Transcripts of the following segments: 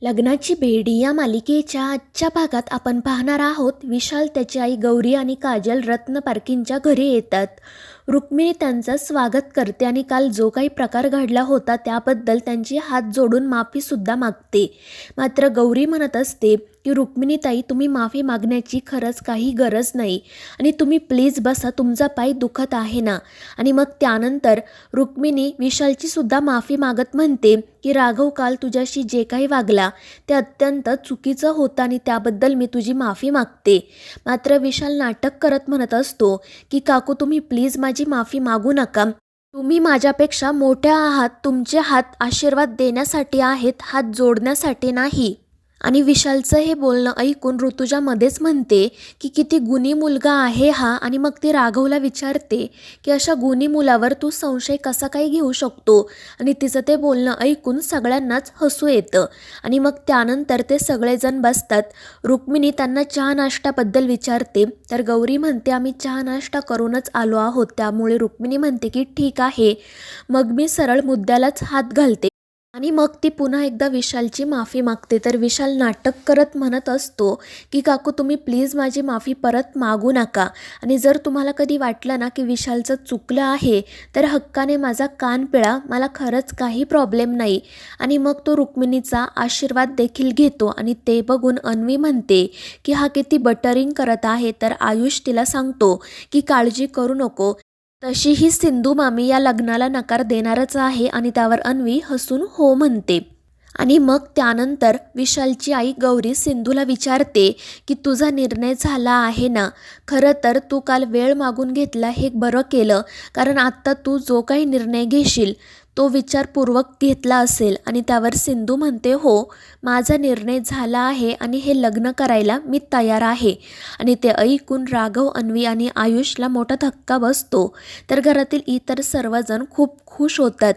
लग्नाची बेडी या मालिकेच्या आजच्या भागात आपण पाहणार आहोत. विशाल, त्याची आई गौरी आणि काजल रत्न पारखींच्या घरी येतात. रुक्मिणी त्यांचं स्वागत करते आणि काल जो काही प्रकार घडला होता त्याबद्दल त्यांची हात जोडून माफीसुद्धा मागते. मात्र गौरी म्हणत असते की रुक्मिणीताई, तुम्ही माफी मागण्याची खरंच काही गरज नाही आणि तुम्ही प्लीज बसा, तुमचा पाय दुखत आहे ना. आणि मग त्यानंतर रुक्मिणी विशालची सुद्धा माफी मागत म्हणते की राघव, काल तुझ्याशी जे काही वागला ते अत्यंत चुकीचं होतं आणि त्याबद्दल मी तुझी माफी मागते. मात्र विशाल नाटक करत म्हणत असतो की काकू, तुम्ही प्लीज माझी माफी मागू नका. तुम्ही माझ्यापेक्षा मोठ्या आहात. तुमचे हात आशीर्वाद देण्यासाठी आहेत, हात जोडण्यासाठी नाही. आणि विशालचं हे बोलणं ऐकून ऋतुजा मध्येच म्हणते की किती गुणी मुलगा आहे हा. आणि मग ती राघवला विचारते की अशा गुणी मुलावर तू संशय कसा काही घेऊ शकतो. आणि तिचं ते बोलणं ऐकून सगळ्यांनाच हसू येतं. आणि मग त्यानंतर ते सगळेजण बसतात. रुक्मिणी त्यांना चहा नाश्त्याबद्दल विचारते तर गौरी म्हणते आम्ही चहा नाश्ता करूनच आलो आहोत. त्यामुळे रुक्मिणी म्हणते की ठीक आहे, मग मी सरळ मुद्द्यालाच हात घालते. आणि मग ती पुन्हा एकदा विशालची माफी मागते. तर विशाल नाटक करत म्हणत असतो की काकू, तुम्ही प्लीज माझी माफी परत मागू नका. आणि जर तुम्हाला कधी वाटलं ना की विशालचं चुकलं आहे तर हक्काने माझा कान पिळा, मला खरंच काही प्रॉब्लेम नाही. आणि मग तो रुक्मिणीचा आशीर्वाद देखील घेतो. आणि ते बघून अन्वी म्हणते की हा किती बटरिंग करत आहे. तर आयुष तिला सांगतो की काळजी करू नको, तशीही सिंधू मामी या लग्नाला नकार देणारच आहे. आणि त्यावर अन्वी हसून हो म्हणते. आणि मग त्यानंतर विशालची आई गौरी सिंधूला विचारते की तुझा निर्णय झाला आहे ना. खरं तर तू काल वेळ मागून घेतला हे बरं केलं, कारण आत्ता तू जो काही निर्णय घेशील तो विचारपूर्वक घेतला असेल. आणि त्यावर सिंधू म्हणते हो, माझा निर्णय झाला आहे आणि हे लग्न करायला मी तयार आहे. आणि ते ऐकून राघव, अन्वी आणि आयुषला मोठा धक्का बसतो. तर घरातील इतर सर्वजण खूप खुश होतात.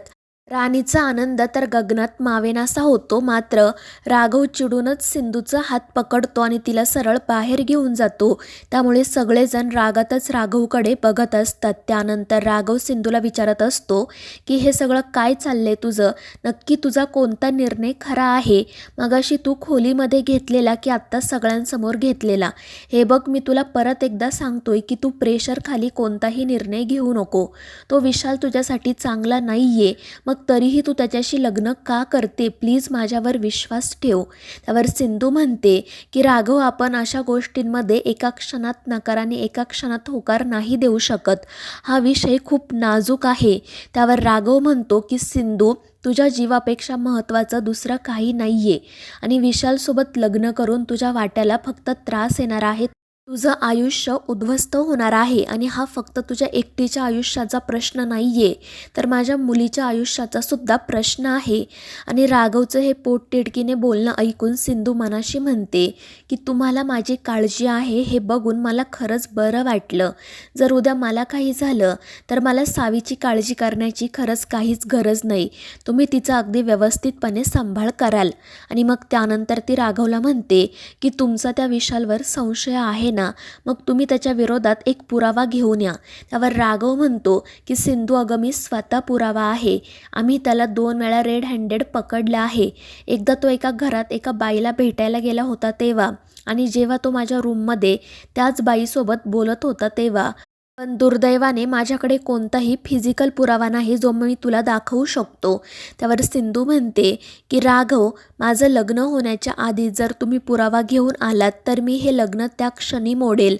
राणीचा आनंद तर गगनात मावेनासा होतो. मात्र राघव चिडूनच सिंधूचा हात पकडतो आणि तिला सरळ बाहेर घेऊन जातो. त्यामुळे सगळेजण रागातच राघवकडे बघत असतात. त्यानंतर राघव सिंधूला विचारत असतो की हे सगळं काय चाललंय तुझं, नक्की तुझा कोणता निर्णय खरा आहे. मगाशी तू खोलीमध्ये घेतलेला की आत्ता सगळ्यांसमोर घेतलेला. हे बघ, मी तुला परत एकदा सांगतोय की तू प्रेशर खाली कोणताही निर्णय घेऊ नको. तो विशाल तुझ्यासाठी चांगला नाहीये, मग तरीही तू त्याच्याशी लग्न का करते. प्लीज माझ्यावर विश्वास ठेव. त्यावर सिंधू म्हणते की राघव, आपण अशा गोष्टींमध्ये एका क्षणात नकार आणि एका क्षणात होकार नाही देऊ शकत. हा विषय खूप नाजूक आहे. त्यावर राघव म्हणतो की सिंधू, तुझ्या जीवापेक्षा महत्त्वाचं दुसरं काही नाहीये. आणि विशालसोबत लग्न करून तुझ्या वाट्याला फक्त त्रास येणार आहे. तुझं आयुष्य उद्ध्वस्त होणार आहे. आणि हा फक्त तुझ्या एकटीच्या आयुष्याचा प्रश्न नाहीये, तर माझ्या मुलीच्या आयुष्याचा सुद्धा प्रश्न आहे. आणि राघवचं हे पोटतिडकीने बोलणं ऐकून सिंधू मनाशी म्हणते की तुम्हाला माझी काळजी आहे हे बघून मला खरंच बरं वाटलं. जर उद्या मला काही झालं तर मला सावीची काळजी करण्याची खरंच काहीच गरज नाही. तुम्ही तिचा अगदी व्यवस्थितपणे सांभाळ कराल. आणि मग त्यानंतर ती राघवला म्हणते की तुमचा त्या विशालवर संशय आहे ना, मग तुम्ही त्याच्या विरोधात एक पुरावा घेऊन या. त्यावर राघव म्हणतो की सिंधू, अगं मी स्वतः पुरावा आहे. आम्ही त्याला 2 वेळा रेड हँडेड पकडलं आहे. एकदा तो एका घरात एका बाईला भेटायला गेला होता तेव्हा, आणि जेव्हा तो माझ्या रूममध्ये त्याच बाईसोबत बोलत होता तेव्हा. पण दुर्दैवाने माझ्याकडे कोणताही फिजिकल पुरावा नाही जो मी तुला दाखवू शकतो. त्यावर सिंधू म्हणते की राघव, माझं लग्न होण्याच्या आधी जर तुम्ही पुरावा घेऊन आलात तर मी हे लग्न त्या क्षणी मोडेल.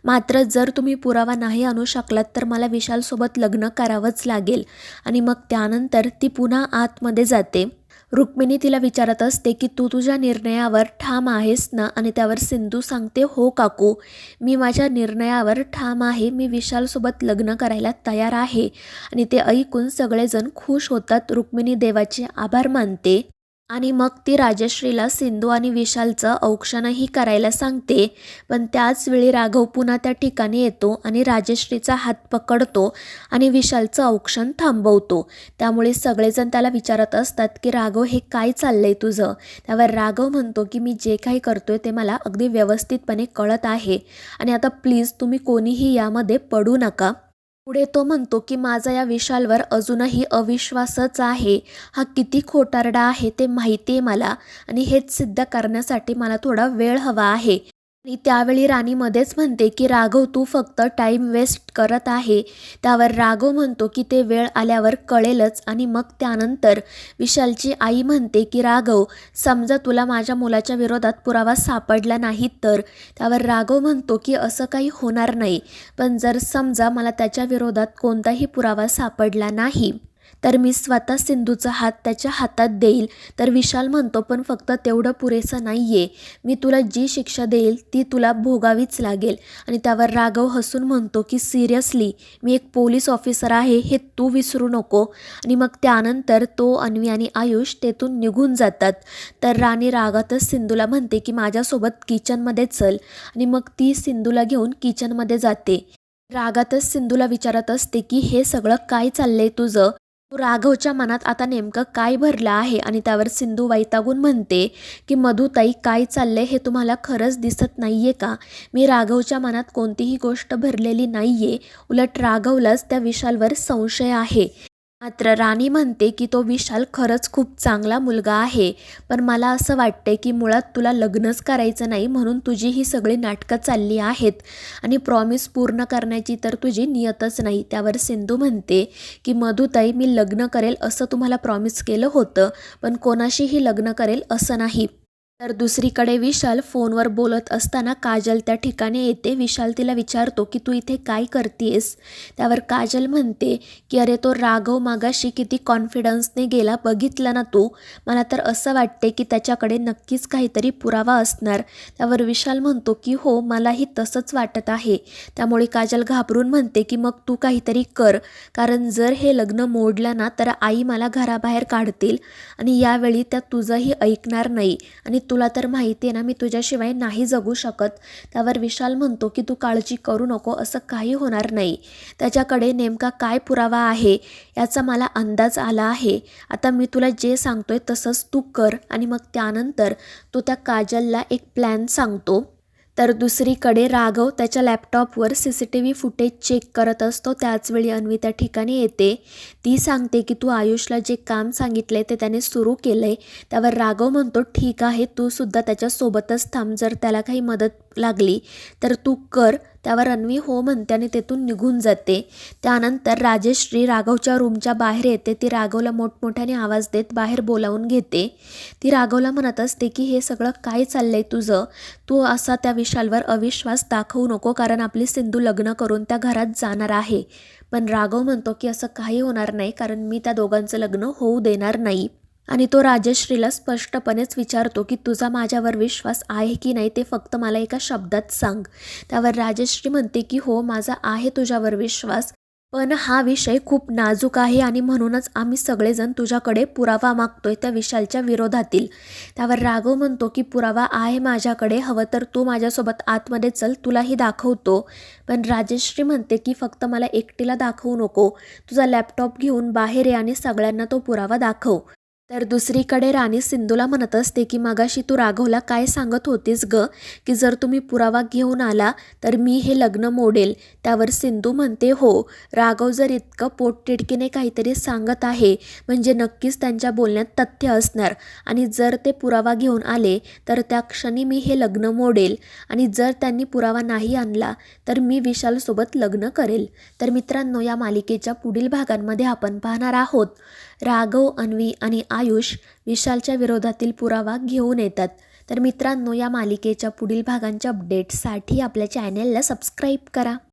मात्र जर तुम्ही पुरावा नाही आणू शकलात तर मला विशालसोबत लग्न करावंच लागेल. आणि मग त्यानंतर ती पुन्हा आतमध्ये जाते. रुक्मिणी तिला विचारत असते की तू तुझ्या निर्णयावर ठाम आहेस ना. आणि त्यावर सिंधू सांगते हो काकू, मी माझ्या निर्णयावर ठाम आहे. मी विशालसोबत लग्न करायला तयार आहे. आणि ते ऐकून सगळेजण खुश होतात. रुक्मिणी देवाचे आभार मानते. आणि मग ती राजश्रीला सिंधू आणि विशालचं औक्षणही करायला सांगते. पण त्याचवेळी राघव पुन्हा त्या ठिकाणी येतो आणि राजश्रीचा हात पकडतो आणि विशालचं औक्षण थांबवतो. त्यामुळे सगळेजण त्याला विचारत असतात की राघव, हे काय चाललंय तुझं. त्यावर राघव म्हणतो की मी जे काही करतोय ते मला अगदी व्यवस्थितपणे कळत आहे. आणि आता प्लीज तुम्ही कोणीही यामध्ये पडू नका. पुढे तो म्हणतो की माझा या विशालवर अजूनही अविश्वासच आहे. हा किती खोटारडा आहे ते माहिती आहे मला आणि हेच सिद्ध करण्यासाठी मला थोडा वेळ हवा आहे. आणि त्यावेळी राणी मध्येच म्हणते की राघव तू फक्त टाईम वेस्ट करत आहे. त्यावर राघव म्हणतो की ते वेळ आल्यावर कळेलच. आणि मग त्यानंतर विशालची आई म्हणते की राघव समजा तुला माझ्या मुलाच्या विरोधात पुरावा सापडला नाही तर. त्यावर राघव म्हणतो की असं काही होणार नाही, पण जर समजा मला त्याच्या विरोधात कोणताही पुरावा सापडला नाही तर मी स्वतः सिंधूचा हात त्याच्या हातात देईल. तर विशाल म्हणतो पण फक्त तेवढं पुरेसं नाही आहे, मी तुला जी शिक्षा देईल ती तुला भोगावीच लागेल. आणि त्यावर राघव हसून म्हणतो की सिरियसली मी एक पोलीस ऑफिसर आहे हे तू विसरू नको. आणि मग त्यानंतर तो, अन्वी आणि आयुष तेथून निघून जातात. तर राणी रागातच सिंधूला म्हणते की माझ्यासोबत किचनमध्ये चल. आणि मग ती सिंधूला घेऊन किचनमध्ये जाते. रागातच सिंधूला विचारत असते की हे सगळं काय चाललंय तुझं, राघवच्या मनात आता नेमकं काय भरलं आहे. आणि त्यावर सिंधू वैतागून म्हणते की मधुताई काय चाललंय हे तुम्हाला खरंच दिसत नाहीये का. मी राघवच्या मनात कोणतीही गोष्ट भरलेली नाहीये, उलट राघवलाच त्या विशालवर संशय आहे. मात्र राणी म्हणते की तो विशाल खरंच खूप चांगला मुलगा आहे, पण मला असं वाटते की मुळात तुला लग्नच करायचं नाही म्हणून तुझी ही सगळी नाटकं चालली आहेत आणि प्रॉमिस पूर्ण करण्याची तर तुझी नियतच नाही. त्यावर सिंधू म्हणते की मधुताई मी लग्न करेल असं तुम्हाला प्रॉमिस केलं होतं, पण कोणाशीही लग्न करेल असं नाही. तर दुसरीकडे विशाल फोनवर बोलत असताना काजल त्या ठिकाणी येते. विशाल तिला विचारतो की तू इथे काय करतेस. त्यावर काजल म्हणते की अरे तो राघव मागाशी किती कॉन्फिडन्सने गेला बघितलं ना तू, मला तर असं वाटते की त्याच्याकडे नक्कीच काहीतरी पुरावा असणार. त्यावर विशाल म्हणतो की हो मलाही तसंच वाटत आहे. त्यामुळे काजल घाबरून म्हणते की मग तू काहीतरी कर, कारण जर हे लग्न मोडलं ना तर आई मला घराबाहेर काढतील आणि यावेळी त्या तुझंही ऐकणार नाही आणि तुला तर माहिती आहे ना मी तुझ्याशिवाय नाही जगू शकत. त्यावर विशाल म्हणतो की तू काळजी करू नको, असं काही होणार नाही. त्याच्याकडे नेमका काय पुरावा आहे याचा मला अंदाज आला आहे. आता मी तुला जे सांगतोय तसंच तू कर. आणि मग त्यानंतर तो त्या काजलला एक प्लॅन सांगतो. तर दुसरीकडे राघव त्याच्या लॅपटॉपवर CCTV फुटेज चेक करत असतो. त्याचवेळी अन्वी त्या ठिकाणी येते. ती सांगते की तू आयुषला जे काम सांगितले ते त्याने सुरू केलंय. त्यावर राघव म्हणतो ठीक आहे तू सुद्धा त्याच्यासोबतच थांब, जर त्याला काही मदत लागली तर तू कर. त्यावर अन्वी हो म्हणते आणि तेथून निघून जाते. त्यानंतर राजेश्री राघवच्या रूमच्या बाहेर येते. ती राघवला मोठमोठ्याने आवाज देत बाहेर बोलावून घेते. ती राघवला म्हणत असते की हे सगळं काय चाललंय तुझं, तू असा त्या विशालवर अविश्वास दाखवू नको, कारण आपली सिंधू लग्न करून त्या घरात जाणार आहे. पण राघव म्हणतो की असं काही होणार नाही, कारण मी त्या दोघांचं लग्न होऊ देणार नाही. आणि तो राजश्रीला स्पष्टपणेच विचारतो की तुझा माझ्यावर विश्वास आहे की नाही ते फक्त मला एका शब्दात सांग. त्यावर राजश्री म्हणते की हो माझा आहे तुझ्यावर विश्वास, पण हा विषय खूप नाजूक आहे आणि म्हणूनच आम्ही सगळेजण तुझ्याकडे पुरावा मागतोय त्या विशालच्या विरोधातील. त्यावर राघव म्हणतो की पुरावा आहे माझ्याकडे, हवं तर तू माझ्यासोबत आतमध्ये चल तुलाही दाखवतो. पण राजश्री म्हणते की फक्त मला एकटीला दाखवू नको, तुझा लॅपटॉप घेऊन बाहेर ये आणि सगळ्यांना तो पुरावा दाखव. तर दुसरीकडे राणी सिंधूला म्हणत असते की मगाशी तू राघवला काय सांगत होतीस ग, की जर तुम्ही पुरावा घेऊन आला तर मी हे लग्न मोडेल. त्यावर सिंधू म्हणते हो, राघव जर इतकं पोटतिडकीने काहीतरी सांगत आहे म्हणजे नक्कीच त्यांच्या बोलण्यात तथ्य असणार आणि जर ते पुरावा घेऊन आले तर त्या क्षणी मी हे लग्न मोडेल आणि जर त्यांनी पुरावा नाही आणला तर मी विशालसोबत लग्न करेल. तर मित्रांनो या मालिकेच्या पुढील भागांमध्ये आपण पाहणार आहोत राघव, अन्वी आणि आयुष विशालच्या विरोधातील पुरावा घेऊन येतात. तर मित्रांनो या मालिकेच्या पुढील भागांच्या अपडेट्ससाठी आपल्या चॅनेलला सबस्क्राईब करा.